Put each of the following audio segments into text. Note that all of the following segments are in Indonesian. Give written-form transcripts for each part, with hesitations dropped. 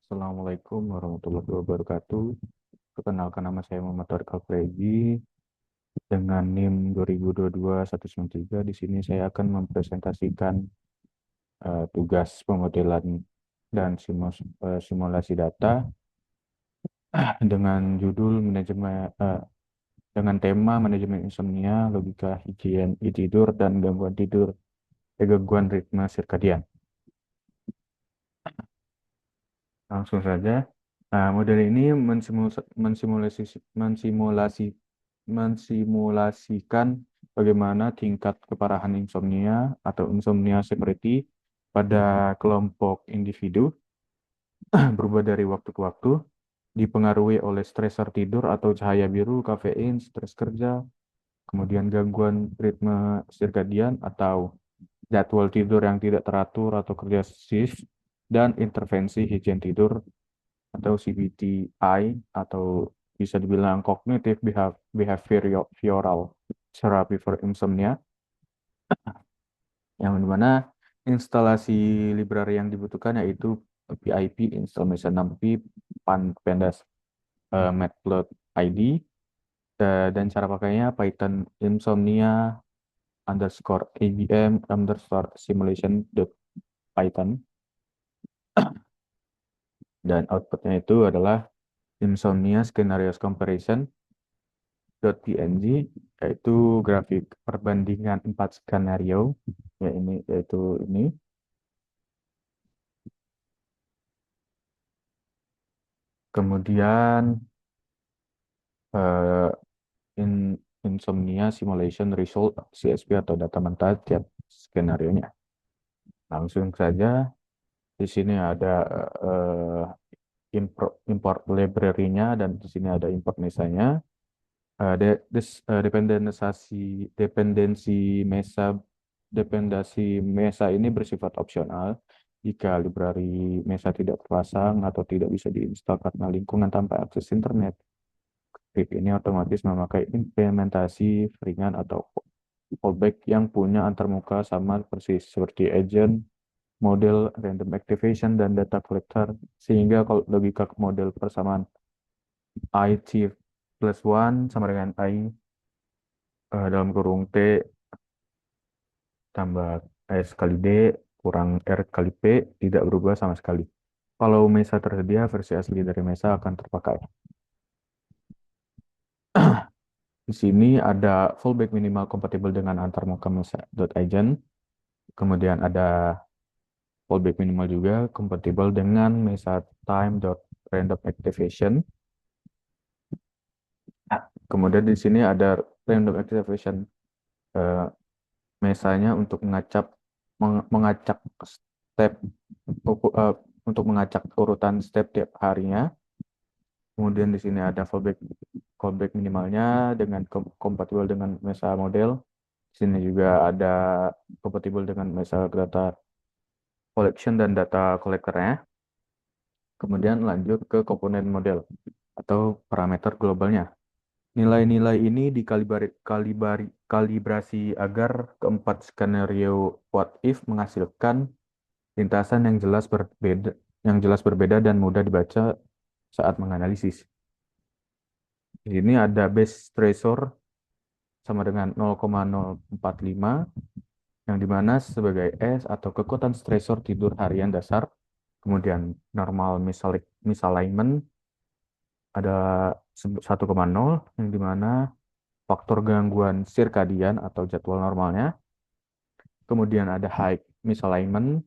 Assalamualaikum warahmatullahi wabarakatuh. Perkenalkan, nama saya Muhammad Tariq Alfredi dengan NIM 2022-193. Di sini saya akan mempresentasikan tugas pemodelan dan simulasi data dengan judul dengan tema manajemen insomnia, logika higien tidur dan gangguan ritme sirkadian. Langsung saja. Nah, model ini mensimulasikan bagaimana tingkat keparahan insomnia atau insomnia severity pada kelompok individu berubah dari waktu ke waktu, dipengaruhi oleh stresor tidur atau cahaya biru, kafein, stres kerja, kemudian gangguan ritme sirkadian atau jadwal tidur yang tidak teratur atau kerja shift, dan intervensi higien tidur atau CBTI, atau bisa dibilang Cognitive Behavioral Therapy for Insomnia, yang dimana instalasi library yang dibutuhkan yaitu PIP, Installation 6P, Pandas, Matplotlib, dan cara pakainya Python insomnia underscore ABM underscore simulation dot Python, dan outputnya itu adalah insomnia scenarios comparison .png, yaitu grafik perbandingan 4 skenario, yaitu ini. Kemudian eh, insomnia simulation result CSV atau data mentah tiap skenario-nya. Langsung saja, di sini ada import library-nya, dan di sini ada import mesanya. Dependensi mesa ini bersifat opsional jika library mesa tidak terpasang atau tidak bisa diinstal karena lingkungan tanpa akses internet. Script ini otomatis memakai implementasi ringan atau fallback yang punya antarmuka sama persis seperti agent, model, random activation, dan data collector, sehingga kalau logika model persamaan IT plus 1 sama dengan I dalam kurung T tambah S kali D kurang R kali P tidak berubah sama sekali. Kalau Mesa tersedia, versi asli dari Mesa akan terpakai. Di sini ada fallback minimal kompatibel dengan antarmuka Mesa.agent. Kemudian ada fallback minimal juga kompatibel dengan Mesa time.random activation. Kemudian di sini ada random activation mesanya untuk mengacak step untuk mengacak urutan step tiap harinya. Kemudian di sini ada fallback minimalnya dengan kompatibel dengan Mesa model. Di sini juga ada kompatibel dengan Mesa data collection dan data collectornya. Kemudian lanjut ke komponen model atau parameter globalnya. Nilai-nilai ini dikalibrasi agar keempat skenario what if menghasilkan lintasan yang jelas berbeda dan mudah dibaca saat menganalisis. Di sini ada base stressor sama dengan 0,045, yang dimana sebagai S atau kekuatan stresor tidur harian dasar. Kemudian normal misalignment ada 1,0, yang dimana faktor gangguan sirkadian atau jadwal normalnya. Kemudian ada high misalignment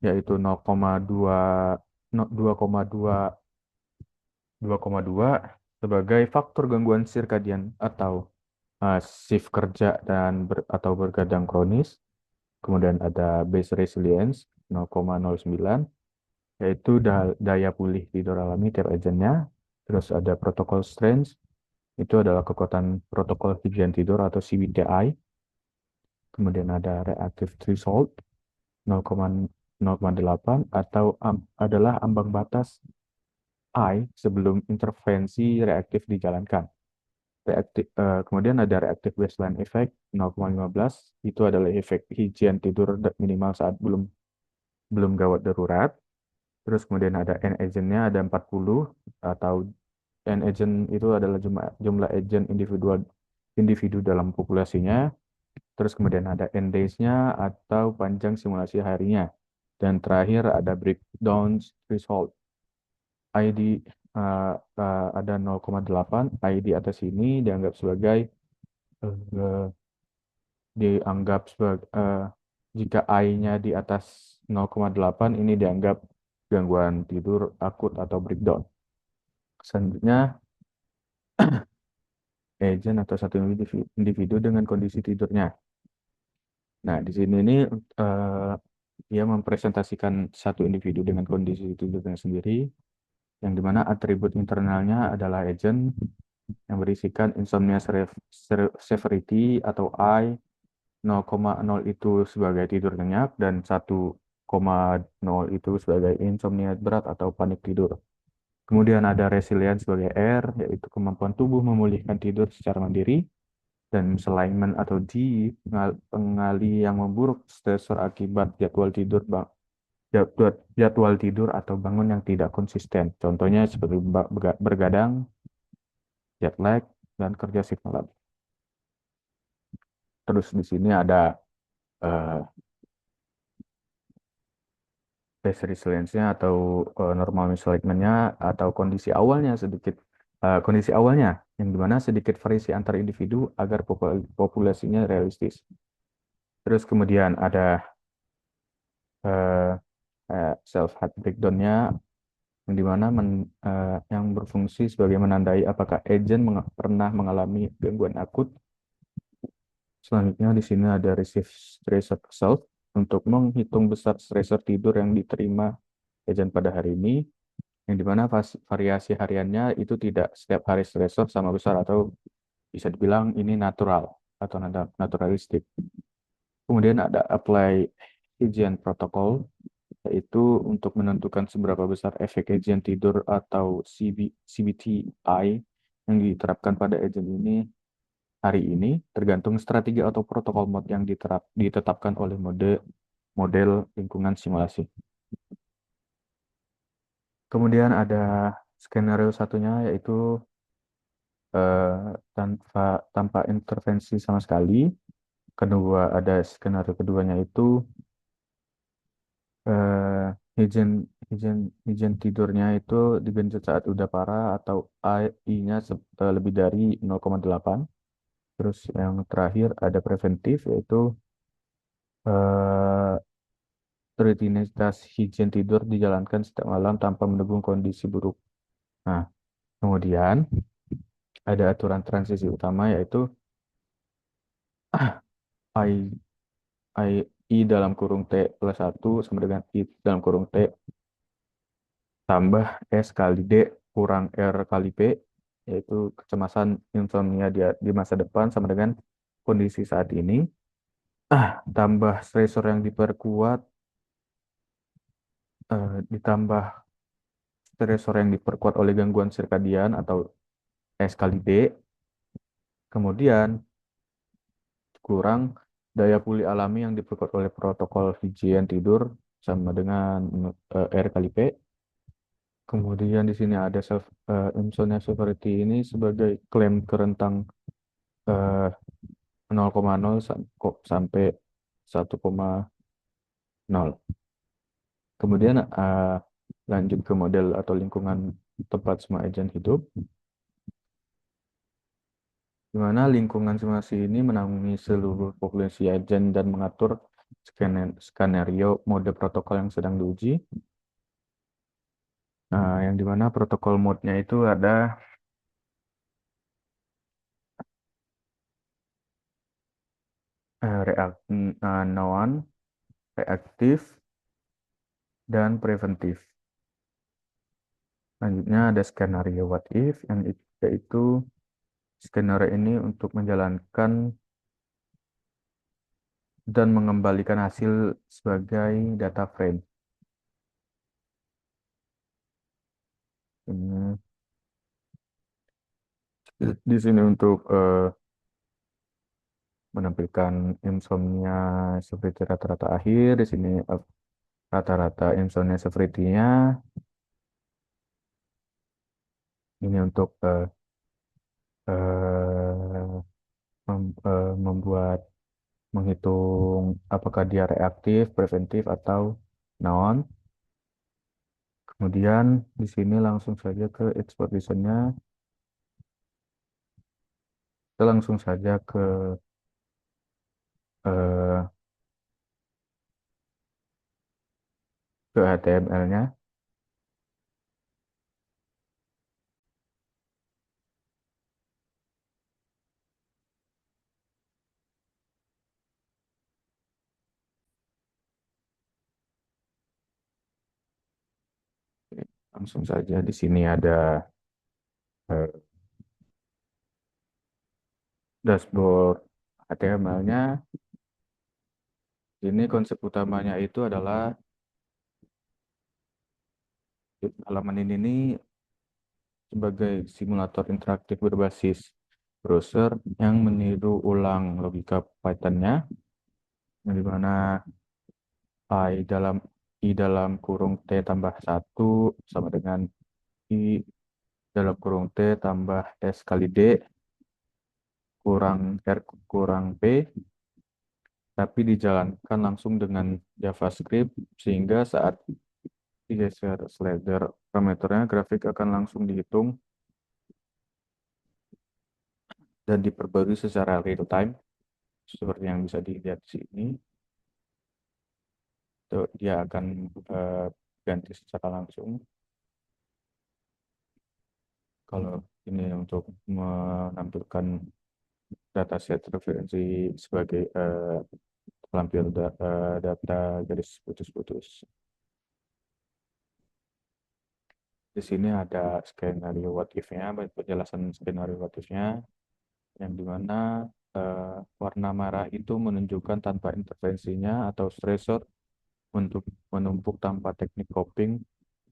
yaitu 2,2 sebagai faktor gangguan sirkadian atau shift kerja atau bergadang kronis. Kemudian ada base resilience 0,09, yaitu daya pulih tidur alami tiap agentnya. Terus ada protokol strength, itu adalah kekuatan protokol higien tidur atau CBTI. Kemudian ada reactive threshold 0,08 atau adalah ambang batas I sebelum intervensi reaktif dijalankan. Kemudian ada reactive baseline effect 0,15, itu adalah efek higien tidur minimal saat belum gawat darurat. Terus kemudian ada N agentnya ada 40 atau N agent itu adalah jumlah agent individu dalam populasinya. Terus kemudian ada N days-nya atau panjang simulasi harinya. Dan terakhir ada breakdown threshold. ID ada 0,8, I di atas ini dianggap sebagai eh, jika I-nya di atas 0,8 ini dianggap gangguan tidur akut atau breakdown. Selanjutnya agent atau satu individu dengan kondisi tidurnya. Nah, di sini ini eh, dia mempresentasikan satu individu dengan kondisi tidurnya sendiri, yang dimana atribut internalnya adalah agent yang berisikan insomnia severity atau I, 0,0 itu sebagai tidur nyenyak dan 1,0 itu sebagai insomnia berat atau panik tidur. Kemudian ada resilience sebagai R, yaitu kemampuan tubuh memulihkan tidur secara mandiri, dan misalignment atau G, pengali yang memburuk stresor akibat jadwal tidur atau bangun yang tidak konsisten. Contohnya seperti bergadang, jet lag, dan kerja shift malam. Terus di sini ada eh, base resilience-nya atau normal misalignment-nya atau kondisi awalnya yang dimana sedikit variasi antar individu agar populasinya realistis. Terus kemudian ada self heart breakdown-nya yang dimana yang berfungsi sebagai menandai apakah agent pernah mengalami gangguan akut. Selanjutnya di sini ada receive stressor self untuk menghitung besar stressor tidur yang diterima agent pada hari ini, yang dimana variasi hariannya itu tidak setiap hari stressor sama besar atau bisa dibilang ini natural atau naturalistik. Kemudian ada apply hygiene protocol, yaitu untuk menentukan seberapa besar efek agent tidur atau CBTI yang diterapkan pada agent ini hari ini, tergantung strategi atau protokol mode yang ditetapkan oleh model lingkungan simulasi. Kemudian ada skenario satunya, yaitu eh, tanpa tanpa intervensi sama sekali. Kedua, ada skenario keduanya itu eh, higien higien tidurnya itu digenjot saat udah parah atau AI-nya lebih dari 0,8. Terus yang terakhir ada preventif, yaitu eh, rutinitas higien tidur dijalankan setiap malam tanpa menunggu kondisi buruk. Nah, kemudian ada aturan transisi utama, yaitu I, I dalam kurung T plus 1 sama dengan I dalam kurung T tambah S kali D kurang R kali P, yaitu kecemasan insomnia di masa depan sama dengan kondisi saat ini, tambah stresor yang diperkuat, ditambah stresor yang diperkuat oleh gangguan sirkadian atau S kali D, kemudian kurang daya pulih alami yang diperkuat oleh protokol higien tidur sama dengan R kali P. Kemudian di sini ada insomnia severity ini sebagai klaim kerentang 0,0 sampai 1,0. Kemudian lanjut ke model atau lingkungan tempat semua agent hidup, di mana lingkungan simulasi ini menaungi seluruh populasi agent dan mengatur skenario mode protokol yang sedang diuji. Yang dimana protokol mode-nya itu ada known, reaktif, dan preventif. Selanjutnya ada skenario what if, yaitu skenario ini untuk menjalankan dan mengembalikan hasil sebagai data frame. Ini di sini untuk menampilkan insomnia seperti rata-rata akhir. Di sini rata-rata insomnia severity-nya ini untuk eh, membuat menghitung apakah dia reaktif, preventif atau non. Kemudian di sini langsung saja ke exposition-nya. Kita langsung saja eh, ke HTML-nya. Langsung saja di sini ada dashboard HTML-nya. Ini konsep utamanya itu adalah halaman ini nih sebagai simulator interaktif berbasis browser yang meniru ulang logika Python-nya, yang dimana I dalam kurung T tambah satu sama dengan I dalam kurung T tambah S kali D kurang R kurang P, tapi dijalankan langsung dengan JavaScript sehingga saat digeser slider parameternya grafik akan langsung dihitung dan diperbarui secara real time seperti yang bisa dilihat di sini. Tuh, dia akan ganti secara langsung. Kalau ini untuk menampilkan dataset referensi sebagai pelampir data garis putus-putus. Di sini ada skenario what if-nya, penjelasan skenario what if-nya, yang dimana warna merah itu menunjukkan tanpa intervensinya atau stressor untuk menumpuk tanpa teknik coping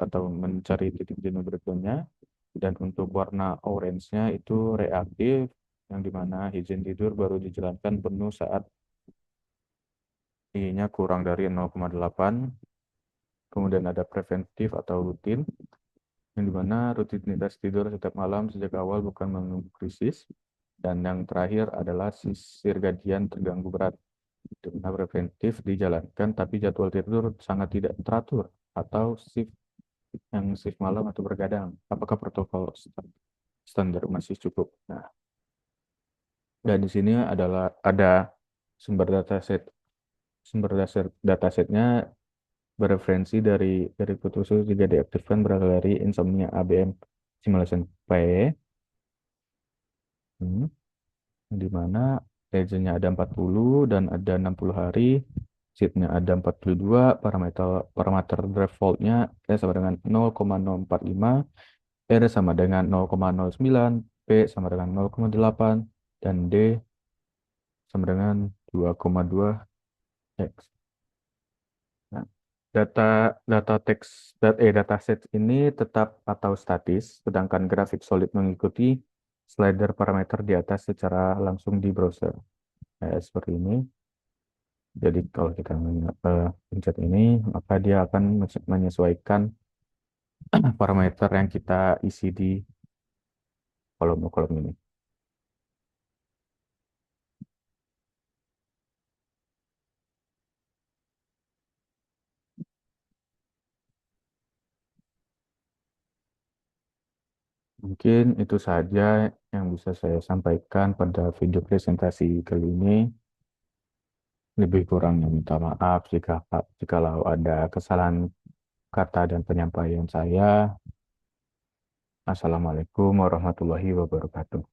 atau mencari titik jenuh berikutnya. Dan untuk warna orange-nya itu reaktif, yang dimana izin tidur baru dijalankan penuh saat I-nya kurang dari 0,8. Kemudian ada preventif atau rutin, yang dimana rutinitas tidur setiap malam sejak awal bukan menunggu krisis. Dan yang terakhir adalah sirkadian terganggu berat, di mana preventif dijalankan tapi jadwal tidur sangat tidak teratur atau shift malam atau bergadang. Apakah protokol standar masih cukup? Nah, dan di sini ada sumber dataset. Datasetnya bereferensi dari Kutusu juga diaktifkan berasal dari Insomnia ABM Simulation P, hmm, di mana region-nya ada 40 dan ada 60 hari, seed-nya ada 42, parameter parameter default-nya S sama dengan 0,045, R sama dengan 0,09, P sama dengan 0,8, dan D sama dengan 2,2 X. Nah, data data teks dataset ini tetap atau statis, sedangkan grafik solid mengikuti slider parameter di atas secara langsung di browser. Seperti ini. Jadi kalau kita pencet ini, maka dia akan menyesuaikan parameter yang kita isi di kolom-kolom ini. Mungkin itu saja yang bisa saya sampaikan pada video presentasi kali ini. Lebih kurangnya minta maaf jikalau ada kesalahan kata dan penyampaian saya. Assalamualaikum warahmatullahi wabarakatuh.